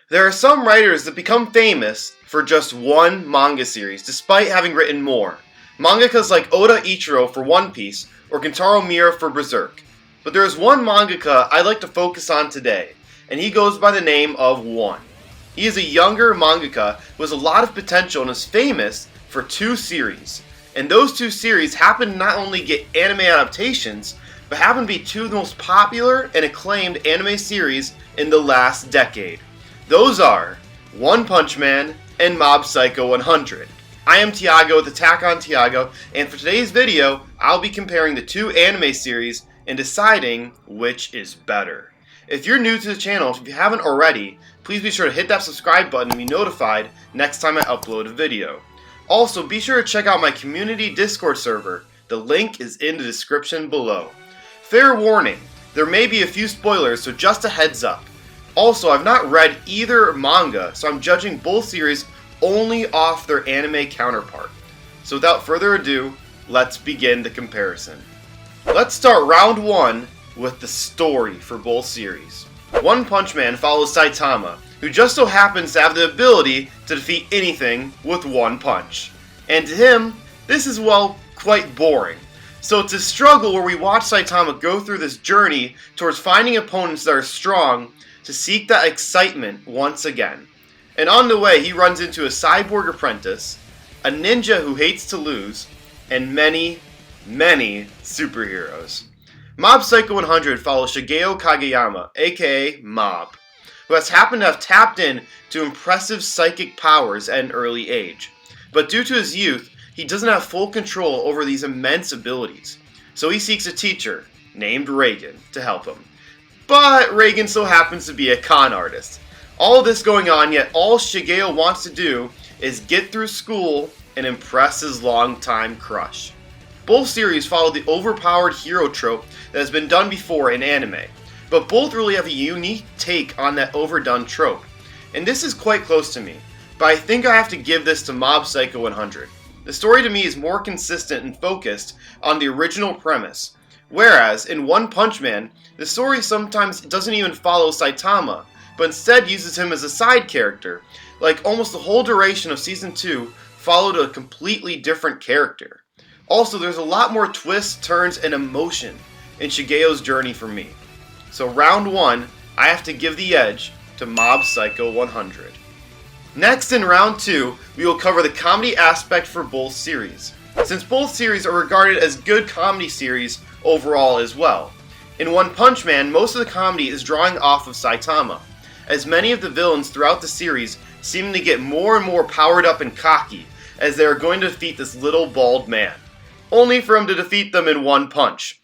There are some writers that become famous for just one manga series, despite having written more. Mangakas like Oda Ichiro for One Piece, or Kentaro Miura for Berserk. But there is one mangaka I'd like to focus on today, and he goes by the name of One. He is a younger mangaka who has a lot of potential and is famous for two series. And those two series happen to not only get anime adaptations, but happen to be two of the most popular and acclaimed anime series in the last decade. Those are One Punch Man and Mob Psycho 100. I am Tiago with Attack on Tiago, and for today's video, I'll be comparing the two anime series and deciding which is better. If you're new to the channel, if you haven't already, please be sure to hit that subscribe button and be notified next time I upload a video. Also, be sure to check out my community Discord server. The link is in the description below. Fair warning, there may be a few spoilers, so just a heads up. Also, I've not read either manga, so I'm judging both series only off their anime counterpart. So without further ado, let's begin the comparison. Let's start round one with the story for both series. One Punch Man follows Saitama, who just so happens to have the ability to defeat anything with one punch. And to him, this is, well, quite boring. So it's a struggle where we watch Saitama go through this journey towards finding opponents that are strong to seek that excitement once again. And on the way, he runs into a cyborg apprentice, a ninja who hates to lose, and many superheroes. Mob Psycho 100 follows Shigeo Kageyama, aka Mob, who has happened to have tapped in to impressive psychic powers at an early age. But due to his youth, he doesn't have full control over these immense abilities. So he seeks a teacher, named Reagan, to help him. But Reagan so happens to be a con artist. All this going on, yet all Shigeo wants to do is get through school and impress his longtime crush. Both series follow the overpowered hero trope that has been done before in anime, but both really have a unique take on that overdone trope. And this is quite close to me, but I think I have to give this to Mob Psycho 100. The story to me is more consistent and focused on the original premise, whereas in One Punch Man, the story sometimes doesn't even follow Saitama, but instead uses him as a side character, like almost the whole duration of Season 2 followed a completely different character. Also, there's a lot more twists, turns, and emotion in Shigeo's journey for me. So round one, I have to give the edge to Mob Psycho 100. Next, in round two, we will cover the comedy aspect for both series, since both series are regarded as good comedy series overall as well. In One Punch Man, most of the comedy is drawing off of Saitama, as many of the villains throughout the series seem to get more and more powered up and cocky as they are going to defeat this little bald man, only for him to defeat them in one punch.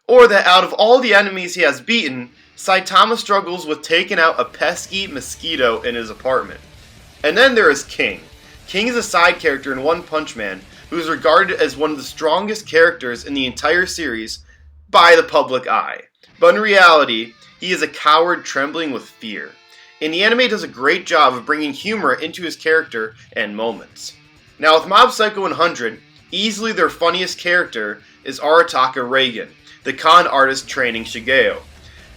Or that out of all the enemies he has beaten, Saitama struggles with taking out a pesky mosquito in his apartment. And then there is King. King is a side character in One Punch Man who is regarded as one of the strongest characters in the entire series by the public eye. But in reality, he is a coward trembling with fear. And the anime does a great job of bringing humor into his character and moments. Now with Mob Psycho 100, easily their funniest character is Arataka Reagan, the con artist training Shigeo.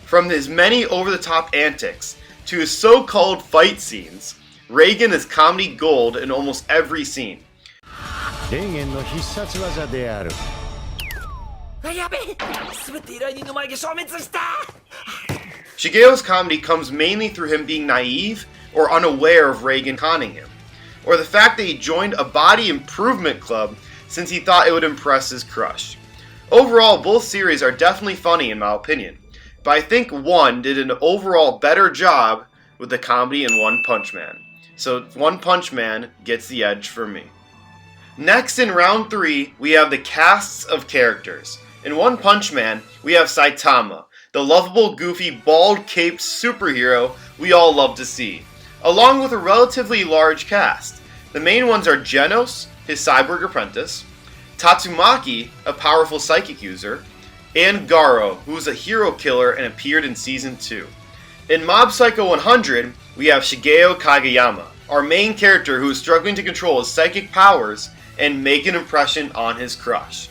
From his many over-the-top antics to his so-called fight scenes, Reagan is comedy gold in almost every scene. Shigeo's comedy comes mainly through him being naive or unaware of Reagan conning him, or the fact that he joined a body improvement club since he thought it would impress his crush. Overall, both series are definitely funny in my opinion, but I think one did an overall better job with the comedy in One Punch Man. So One Punch Man gets the edge for me. Next, in round three, we have the casts of characters. In One Punch Man, we have Saitama, the lovable, goofy, bald-caped superhero we all love to see, along with a relatively large cast. The main ones are Genos, his cyborg apprentice, Tatsumaki, a powerful psychic user, and Garo, who is a hero killer and appeared in Season 2. In Mob Psycho 100, we have Shigeo Kageyama, our main character who is struggling to control his psychic powers and make an impression on his crush.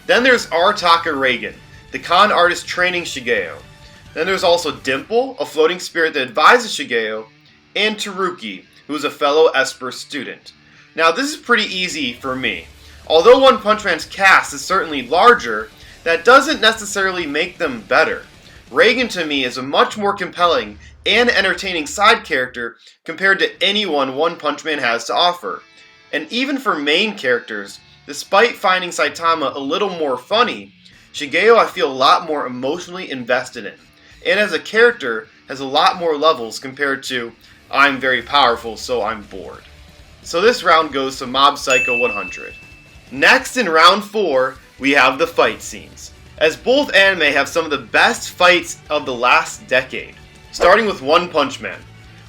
Then there's Arataka Reagan, the con artist training Shigeo. Then there's also Dimple, a floating spirit that advises Shigeo, and Teruki, who is a fellow Esper student. Now this is pretty easy for me. Although One Punch Man's cast is certainly larger, that doesn't necessarily make them better. Reagan to me is a much more compelling and entertaining side character compared to anyone One Punch Man has to offer. And even for main characters, despite finding Saitama a little more funny, Shigeo I feel a lot more emotionally invested in, and as a character has a lot more levels compared to I'm very powerful so I'm bored. So this round goes to Mob Psycho 100. Next in round 4, we have the fight scenes, as both anime have some of the best fights of the last decade. Starting with One Punch Man.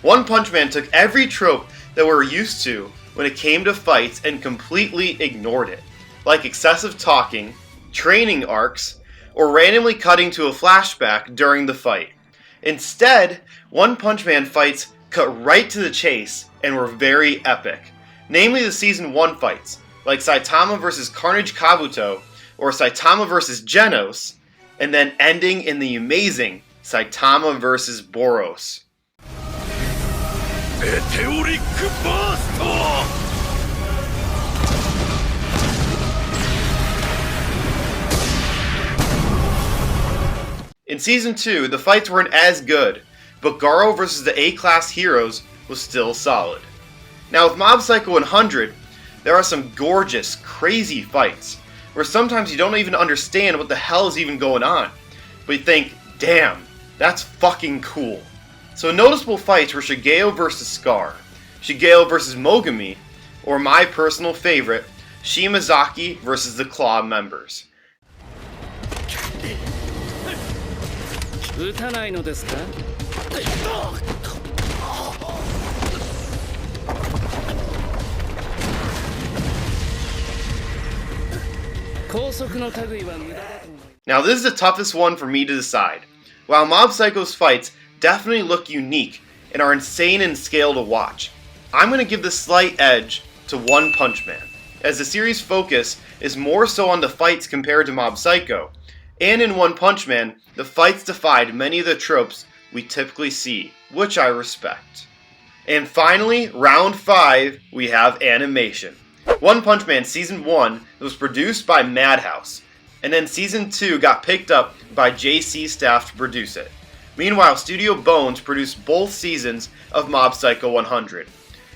One Punch Man took every trope that we're used to when it came to fights and completely ignored it, like excessive talking, training arcs, or randomly cutting to a flashback during the fight. Instead, One Punch Man fights cut right to the chase and were very epic, namely the Season 1 fights, like Saitama vs. Carnage Kabuto, or Saitama vs. Genos, and then ending in the amazing Saitama vs. Boros. In Season 2, the fights weren't as good, but Garo vs. the A-Class heroes was still solid. Now with Mob Psycho 100, there are some gorgeous, crazy fights, where sometimes you don't even understand what the hell is even going on, but you think, damn, that's fucking cool. So noticeable fights were Shigeo vs. Scar, Shigeo vs. Mogami, or my personal favorite, Shimazaki vs. the Claw members. Now this is the toughest one for me to decide. While Mob Psycho's fights definitely look unique and are insane in scale to watch, I'm going to give the slight edge to One Punch Man, as the series' focus is more so on the fights compared to Mob Psycho, and in One Punch Man, the fights defied many of the tropes we typically see, which I respect. And finally, round 5, we have animation. One Punch Man Season 1 was produced by Madhouse, and then Season 2 got picked up by JC staff to produce it. Meanwhile, Studio Bones produced both seasons of Mob Psycho 100.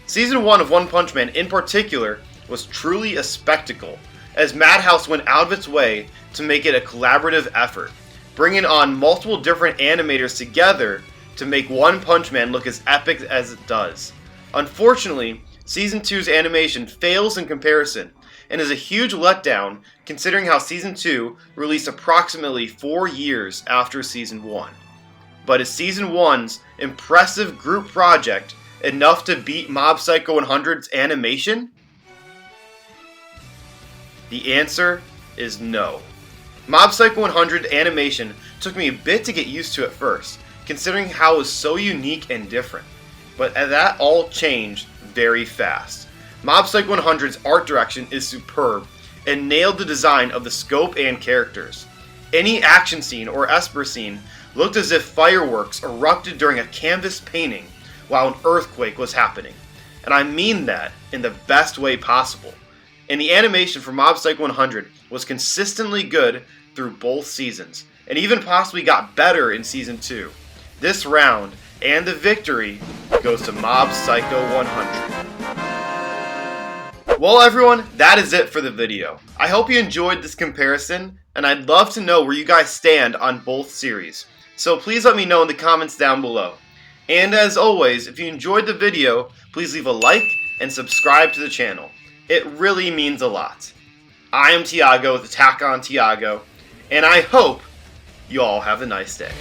Season 1 of One Punch Man in particular was truly a spectacle, as Madhouse went out of its way to make it a collaborative effort, bringing on multiple different animators together to make One Punch Man look as epic as it does. Unfortunately, Season 2's animation fails in comparison, and is a huge letdown considering how Season 2 released approximately 4 years after Season 1. But is Season 1's impressive group project enough to beat Mob Psycho 100's animation? The answer is no. Mob Psycho 100 animation took me a bit to get used to at first, considering how it was so unique and different. But that all changed very fast. Mob Psycho 100's art direction is superb and nailed the design of the scope and characters. Any action scene or Esper scene looked as if fireworks erupted during a canvas painting while an earthquake was happening. And I mean that in the best way possible. And the animation for Mob Psycho 100 was consistently good through both seasons, and even possibly got better in Season 2. This round, and the victory, goes to Mob Psycho 100. Well everyone, that is it for the video. I hope you enjoyed this comparison, and I'd love to know where you guys stand on both series. So please let me know in the comments down below. And as always, if you enjoyed the video, please leave a like and subscribe to the channel. It really means a lot. I am Tiago with Attack on Tiago, and I hope you all have a nice day.